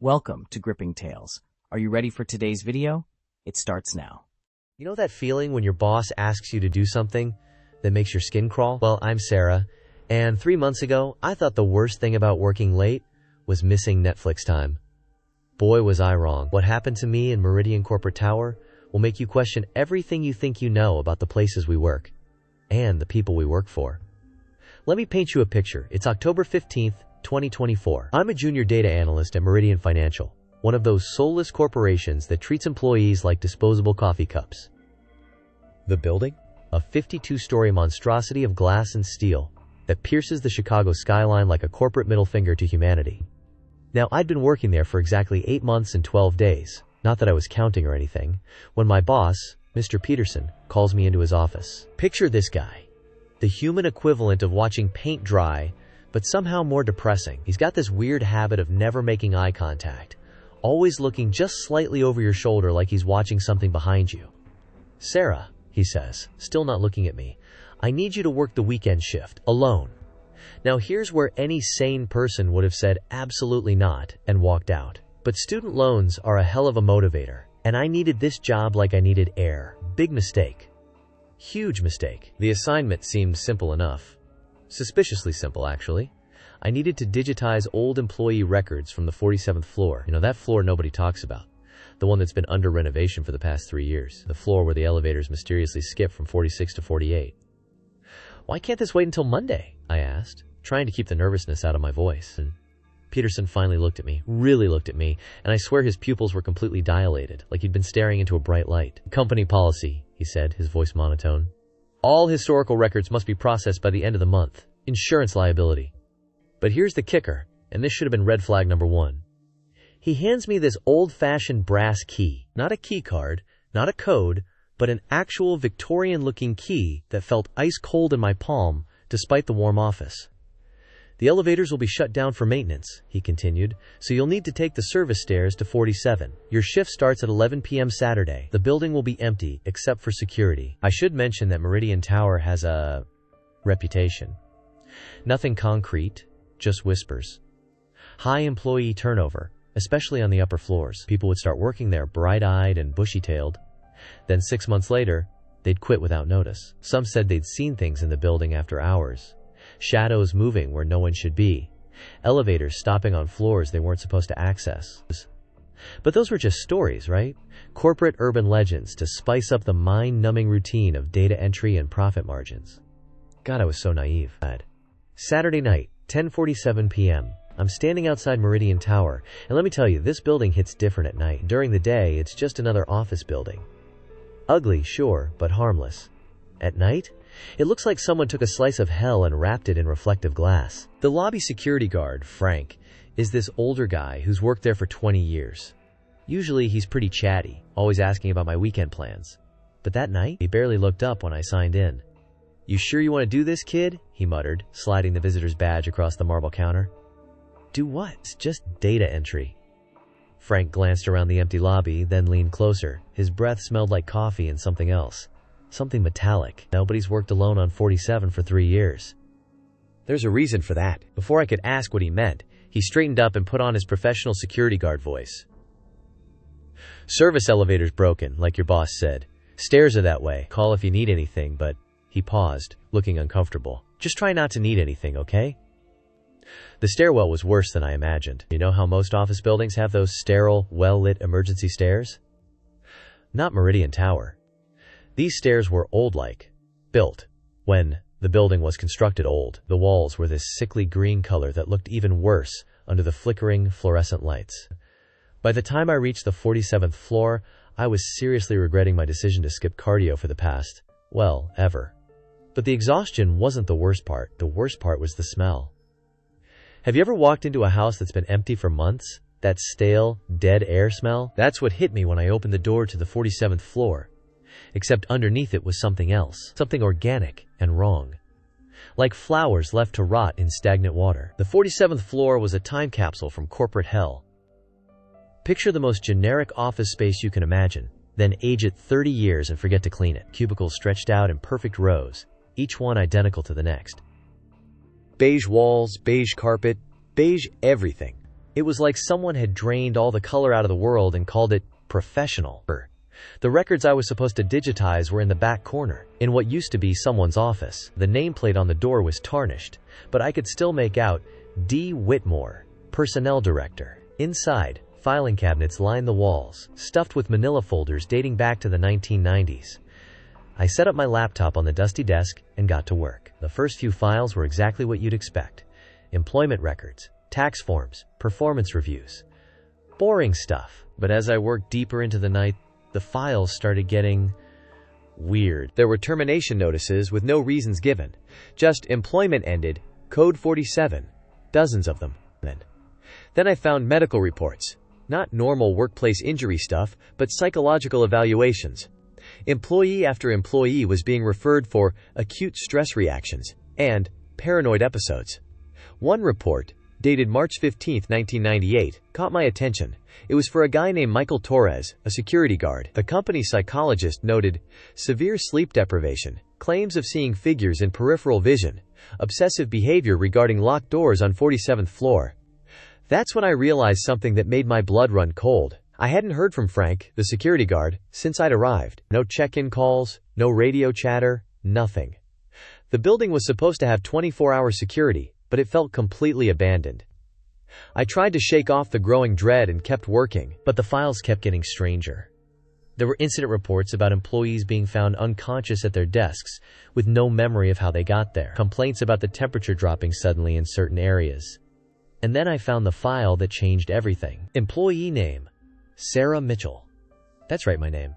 Welcome to Gripping Tales. Are you ready for today's video? It starts now. You know that feeling when your boss asks you to do something that makes your skin crawl? Well, I'm Sarah, and 3 months ago, I thought the worst thing about working late was missing Netflix time. Boy, was I wrong. What happened to me in Meridian Corporate Tower will make you question everything you think you know about the places we work and the people we work for. Let me paint you a picture. It's October 15th, 2024. I'm a junior data analyst at Meridian Financial, one of those soulless corporations that treats employees like disposable coffee cups. The building? A 52-story monstrosity of glass and steel that pierces the Chicago skyline like a corporate middle finger to humanity. Now, I'd been working there for exactly 8 months and 12 days, not that I was counting or anything, when my boss, Mr. Peterson, calls me into his office. Picture this guy, the human equivalent of watching paint dry, but somehow more depressing. He's got this weird habit of never making eye contact, always looking just slightly over your shoulder like he's watching something behind you. "Sarah," he says, still not looking at me, "I need you to work the weekend shift, alone." Now here's where any sane person would have said absolutely not and walked out. But student loans are a hell of a motivator, and I needed this job like I needed air. Big mistake. Huge mistake. The assignment seemed simple enough. Suspiciously simple, actually. I needed to digitize old employee records from the 47th floor. You know, that floor nobody talks about. The one that's been under renovation for the past 3 years. The floor where the elevators mysteriously skip from 46 to 48. "Why can't this wait until Monday?" I asked, trying to keep the nervousness out of my voice. And Peterson finally looked at me, really looked at me, and I swear his pupils were completely dilated, like he'd been staring into a bright light. "Company policy," he said, his voice monotone. "All historical records must be processed by the end of the month. Insurance liability." But here's the kicker, and this should have been red flag number 1. He hands me this old-fashioned brass key. Not a key card, not a code, but an actual Victorian-looking key that felt ice cold in my palm despite the warm office. "The elevators will be shut down for maintenance," he continued, "so you'll need to take the service stairs to 47. Your shift starts at 11 p.m. Saturday. The building will be empty, except for security." I should mention that Meridian Tower has a reputation. Nothing concrete, just whispers. High employee turnover, especially on the upper floors. People would start working there bright-eyed and bushy-tailed. Then 6 months later, they'd quit without notice. Some said they'd seen things in the building after hours. Shadows moving where no one should be. Elevators stopping on floors they weren't supposed to access. But those were just stories, right? Corporate urban legends to spice up the mind-numbing routine of data entry and profit margins. God, I was so naive. Saturday night, 10:47 p.m. I'm standing outside Meridian Tower, and let me tell you, this building hits different at night. During the day, it's just another office building. Ugly, sure, but harmless. At night, it looks like someone took a slice of hell and wrapped it in reflective glass. The lobby security guard, Frank, is this older guy who's worked there for 20 years. Usually he's pretty chatty, always asking about my weekend plans. But that night, he barely looked up when I signed in. "You sure you want to do this, kid?" he muttered, sliding the visitor's badge across the marble counter. "Do what?" "It's just data entry." Frank glanced around the empty lobby, then leaned closer. His breath smelled like coffee and something else. Something metallic. Nobody's worked alone on 47 for 3 years. There's a reason for that. Before I could ask what he meant, he straightened up and put on his professional security guard voice. "Service elevator's broken, like your boss said. Stairs are that way. Call if you need anything, but..." He paused, looking uncomfortable. "Just try not to need anything, okay?" The stairwell was worse than I imagined. You know how most office buildings have those sterile, well-lit emergency stairs? Not Meridian Tower. These stairs were old-like, built when the building was constructed old. The walls were this sickly green color that looked even worse under the flickering fluorescent lights. By the time I reached the 47th floor, I was seriously regretting my decision to skip cardio for the past, well, ever. But the exhaustion wasn't the worst part. The worst part was the smell. Have you ever walked into a house that's been empty for months? That stale, dead air smell? That's what hit me when I opened the door to the 47th floor. Except underneath it was something else. Something organic and wrong. Like flowers left to rot in stagnant water. The 47th floor was a time capsule from corporate hell. Picture the most generic office space you can imagine, then age it 30 years and forget to clean it. Cubicles stretched out in perfect rows, each one identical to the next. Beige walls, beige carpet, beige everything. It was like someone had drained all the color out of the world and called it professional. The records I was supposed to digitize were in the back corner, in what used to be someone's office. The nameplate on the door was tarnished, but I could still make out D. Whitmore, Personnel Director. Inside, filing cabinets lined the walls, stuffed with manila folders dating back to the 1990s. I set up my laptop on the dusty desk and got to work. The first few files were exactly what you'd expect. Employment records, tax forms, performance reviews. Boring stuff. But as I worked deeper into the night, the files started getting weird. There were termination notices with no reasons given. Just employment ended, code 47. Dozens of them. Then I found medical reports. Not normal workplace injury stuff, but psychological evaluations. Employee after employee was being referred for acute stress reactions and paranoid episodes. One report, dated March 15, 1998, caught my attention. It was for a guy named Michael Torres, a security guard. The company psychologist noted severe sleep deprivation, claims of seeing figures in peripheral vision, obsessive behavior regarding locked doors on 47th floor. That's when I realized something that made my blood run cold. I hadn't heard from Frank, the security guard, since I'd arrived. No check-in calls, no radio chatter, nothing. The building was supposed to have 24-hour security, but it felt completely abandoned. I tried to shake off the growing dread and kept working, but the files kept getting stranger. There were incident reports about employees being found unconscious at their desks, with no memory of how they got there. Complaints about the temperature dropping suddenly in certain areas. And then I found the file that changed everything. Employee name, Sarah Mitchell. That's right, my name.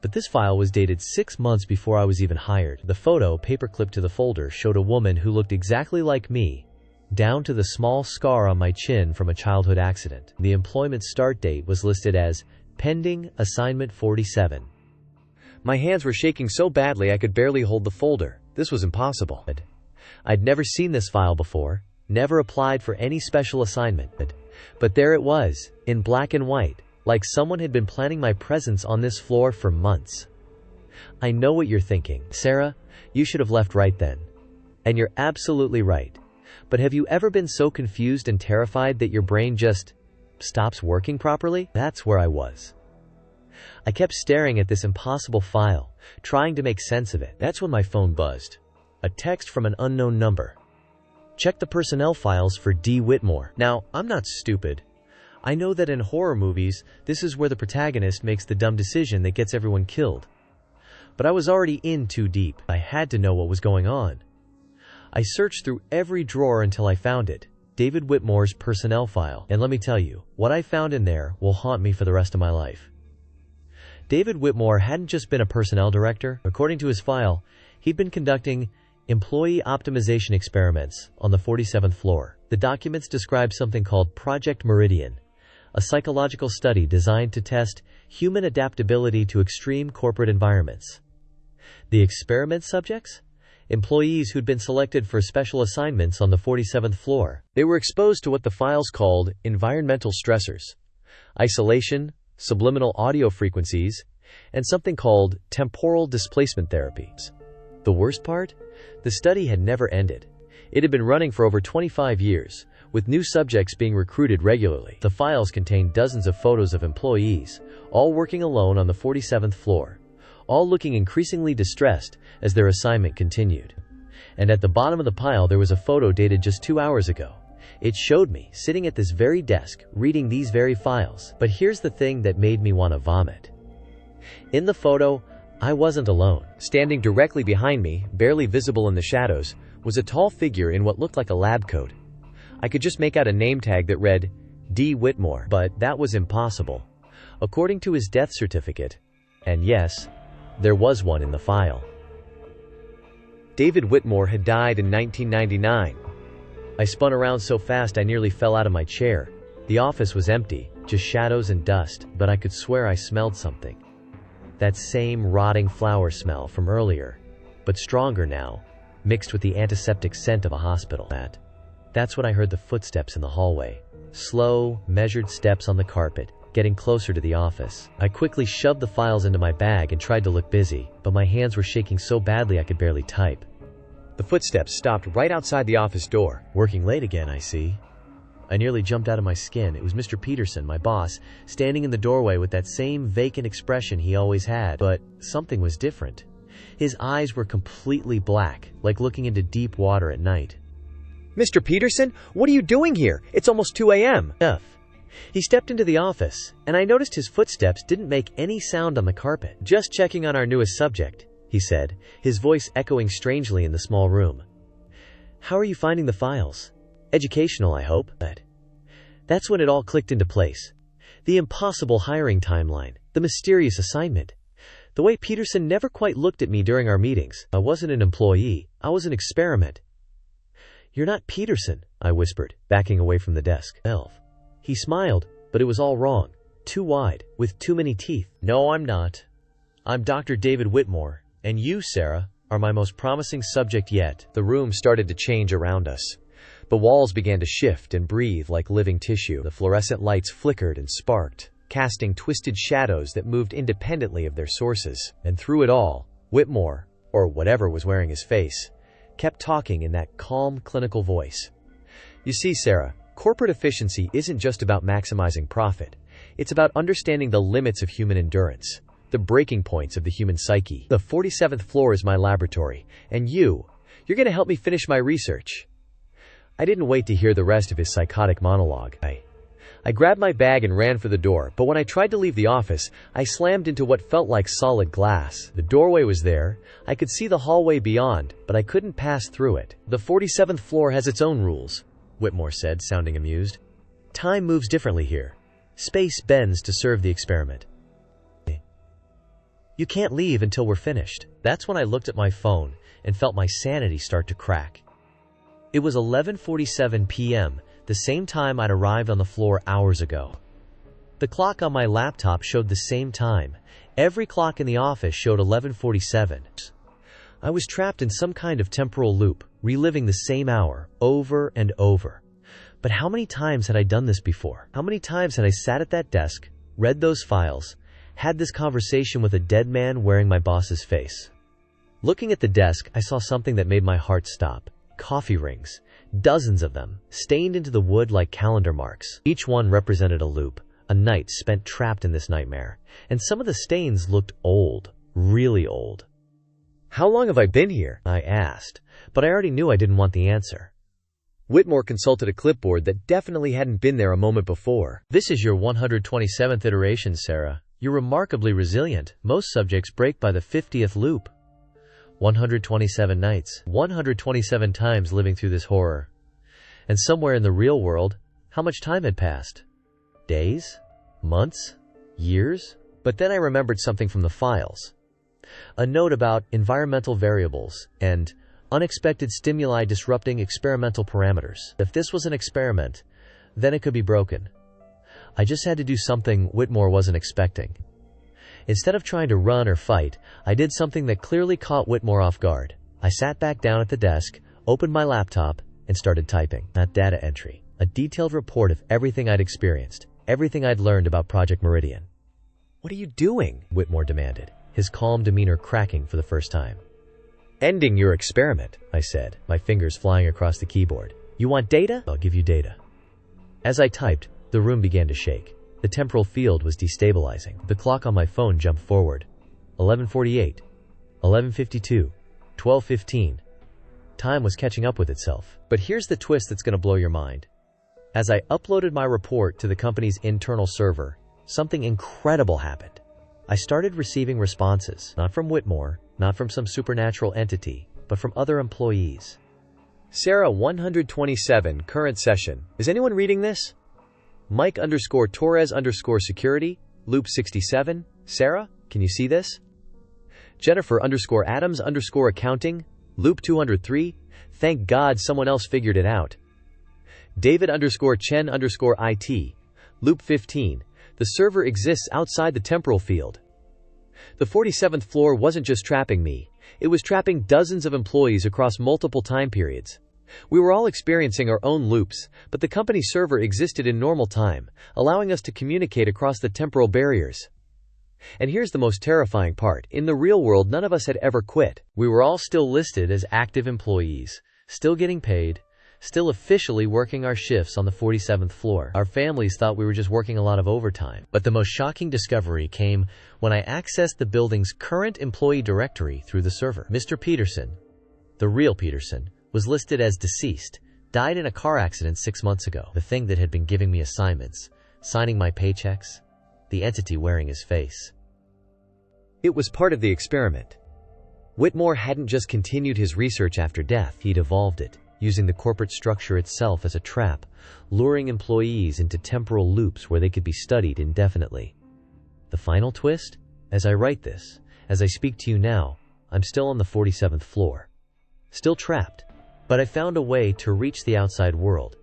But this file was dated 6 months before I was even hired. The photo, paperclipped to the folder, showed a woman who looked exactly like me, down to the small scar on my chin from a childhood accident. The employment start date was listed as pending assignment 47. My hands were shaking so badly I could barely hold the folder. This was impossible. I'd never seen this file before, never applied for any special assignment, but there it was, in black and white, like someone had been planning my presence on this floor for months. I know what you're thinking. Sarah, you should have left right then. And you're absolutely right. But have you ever been so confused and terrified that your brain just stops working properly? That's where I was. I kept staring at this impossible file, trying to make sense of it. That's when my phone buzzed. A text from an unknown number. Check the personnel files for D. Whitmore. Now, I'm not stupid. I know that in horror movies, this is where the protagonist makes the dumb decision that gets everyone killed. But I was already in too deep. I had to know what was going on. I searched through every drawer until I found it. David Whitmore's personnel file. And let me tell you, what I found in there will haunt me for the rest of my life. David Whitmore hadn't just been a personnel director. According to his file, he'd been conducting employee optimization experiments on the 47th floor. The documents describe something called Project Meridian, a psychological study designed to test human adaptability to extreme corporate environments. The experiment subjects? Employees who'd been selected for special assignments on the 47th floor. They were exposed to what the files called environmental stressors, isolation, subliminal audio frequencies, and something called temporal displacement therapies. The worst part? The study had never ended. It had been running for over 25 years, with new subjects being recruited regularly. The files contained dozens of photos of employees, all working alone on the 47th floor, all looking increasingly distressed as their assignment continued. And at the bottom of the pile there was a photo dated just 2 hours ago. It showed me sitting at this very desk, reading these very files. But here's the thing that made me want to vomit. In the photo, I wasn't alone. Standing directly behind me, barely visible in the shadows, was a tall figure in what looked like a lab coat. I could just make out a name tag that read D. Whitmore, but that was impossible. According to his death certificate, and yes, there was one in the file. David Whitmore had died in 1999. I spun around so fast I nearly fell out of my chair. The office was empty, just shadows and dust, but I could swear I smelled something. That same rotting flower smell from earlier, but stronger now, mixed with the antiseptic scent of a hospital. That's when I heard the footsteps in the hallway. Slow, measured steps on the carpet, getting closer to the office. I quickly shoved the files into my bag and tried to look busy, but my hands were shaking so badly I could barely type. The footsteps stopped right outside the office door. Working late again, I see. I nearly jumped out of my skin. It was Mr. Peterson, my boss, standing in the doorway with that same vacant expression he always had. But something was different. His eyes were completely black, like looking into deep water at night. Mr. Peterson, what are you doing here? It's almost 2 a.m. He stepped into the office, and I noticed his footsteps didn't make any sound on the carpet. "Just checking on our newest subject," he said, his voice echoing strangely in the small room. "How are you finding the files? Educational, I hope." That's when it all clicked into place. The impossible hiring timeline, the mysterious assignment, the way Peterson never quite looked at me during our meetings. I wasn't an employee, I was an experiment. "You're not Peterson," I whispered, backing away from the desk. He smiled, but it was all wrong. Too wide, with too many teeth. "No, I'm not. I'm Dr. David Whitmore, and you, Sarah, are my most promising subject yet." The room started to change around us. The walls began to shift and breathe like living tissue. The fluorescent lights flickered and sparked, casting twisted shadows that moved independently of their sources. And through it all, Whitmore, or whatever was wearing his face, kept talking in that calm, clinical voice. "You see, Sarah, corporate efficiency isn't just about maximizing profit. It's about understanding the limits of human endurance, the breaking points of the human psyche. The 47th floor is my laboratory, and you're going to help me finish my research." I didn't wait to hear the rest of his psychotic monologue. I grabbed my bag and ran for the door, but when I tried to leave the office, I slammed into what felt like solid glass. The doorway was there. I could see the hallway beyond, but I couldn't pass through it. "The 47th floor has its own rules," Whitmore said, sounding amused. "Time moves differently here. Space bends to serve the experiment. You can't leave until we're finished." That's when I looked at my phone and felt my sanity start to crack. It was 11:47 p.m., the same time I'd arrived on the floor hours ago. The clock on my laptop showed the same time. Every clock in the office showed 11:47. I was trapped in some kind of temporal loop, reliving the same hour, over and over. But how many times had I done this before? How many times had I sat at that desk, read those files, had this conversation with a dead man wearing my boss's face? Looking at the desk, I saw something that made my heart stop. Coffee rings, dozens of them, stained into the wood like calendar marks. Each one represented a loop, a night spent trapped in this nightmare. And some of the stains looked old, really old. "How long have I been here?" I asked, but I already knew I didn't want the answer. Whitmore consulted a clipboard that definitely hadn't been there a moment before. "This is your 127th iteration, Sarah. You're remarkably resilient. Most subjects break by the 50th loop. 127 nights, 127 times living through this horror. And somewhere in the real world, how much time had passed? Days? Months? Years?" But then I remembered something from the files. A note about environmental variables and unexpected stimuli disrupting experimental parameters. If this was an experiment, then it could be broken. I just had to do something Whitmore wasn't expecting. Instead of trying to run or fight, I did something that clearly caught Whitmore off guard. I sat back down at the desk, opened my laptop, and started typing. Not data entry. A detailed report of everything I'd experienced, everything I'd learned about Project Meridian. "What are you doing?" Whitmore demanded, his calm demeanor cracking for the first time. "Ending your experiment," I said, my fingers flying across the keyboard. "You want data? I'll give you data." As I typed, the room began to shake. The temporal field was destabilizing. The clock on my phone jumped forward. 11:48, 11:52, 12:15. Time was catching up with itself. But here's the twist that's going to blow your mind. As I uploaded my report to the company's internal server, something incredible happened. I started receiving responses, not from Whitmore, not from some supernatural entity, but from other employees. "Sarah 127, current session. Is anyone reading this? Mike_Torres_security, loop 67. Sarah, can you see this? Jennifer_Adams_accounting, loop 203. Thank God someone else figured it out. David_Chen_IT, loop 15. The server exists outside the temporal field. The 47th floor wasn't just trapping me, it was trapping dozens of employees across multiple time periods. We were all experiencing our own loops, but the company server existed in normal time, allowing us to communicate across the temporal barriers. And here's the most terrifying part. In the real world, none of us had ever quit. We were all still listed as active employees, still getting paid, still officially working our shifts on the 47th floor. Our families thought we were just working a lot of overtime. But the most shocking discovery came when I accessed the building's current employee directory through the server. Mr. Peterson, the real Peterson, was listed as deceased, died in a car accident 6 months ago. The thing that had been giving me assignments, signing my paychecks, the entity wearing his face. It was part of the experiment. Whitmore hadn't just continued his research after death, He'd evolved it, using the corporate structure itself as a trap, luring employees into temporal loops where they could be studied indefinitely. The final twist? As I write this, as I speak to you now, I'm still on the 47th floor. Still trapped. But I found a way to reach the outside world.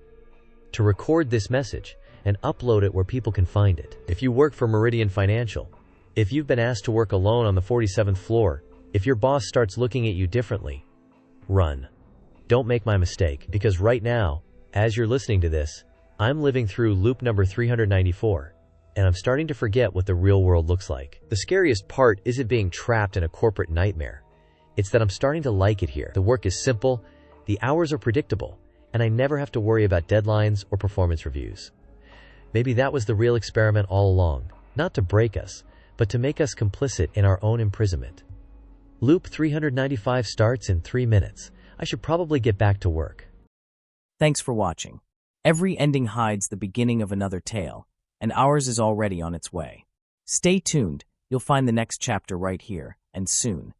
To record this message and upload it where people can find it. If you work for Meridian Financial, if you've been asked to work alone on the 47th floor, if your boss starts looking at you differently, run. Don't make my mistake, because right now, as you're listening to this, I'm living through loop number 394, and I'm starting to forget what the real world looks like. The scariest part isn't being trapped in a corporate nightmare. It's that I'm starting to like it here. The work is simple, the hours are predictable, and I never have to worry about deadlines or performance reviews. Maybe that was the real experiment all along, not to break us, but to make us complicit in our own imprisonment. Loop 395 starts in 3 minutes. I should probably get back to work. Thanks for watching. Every ending hides the beginning of another tale, and ours is already on its way. Stay tuned. You'll find the next chapter right here, and soon.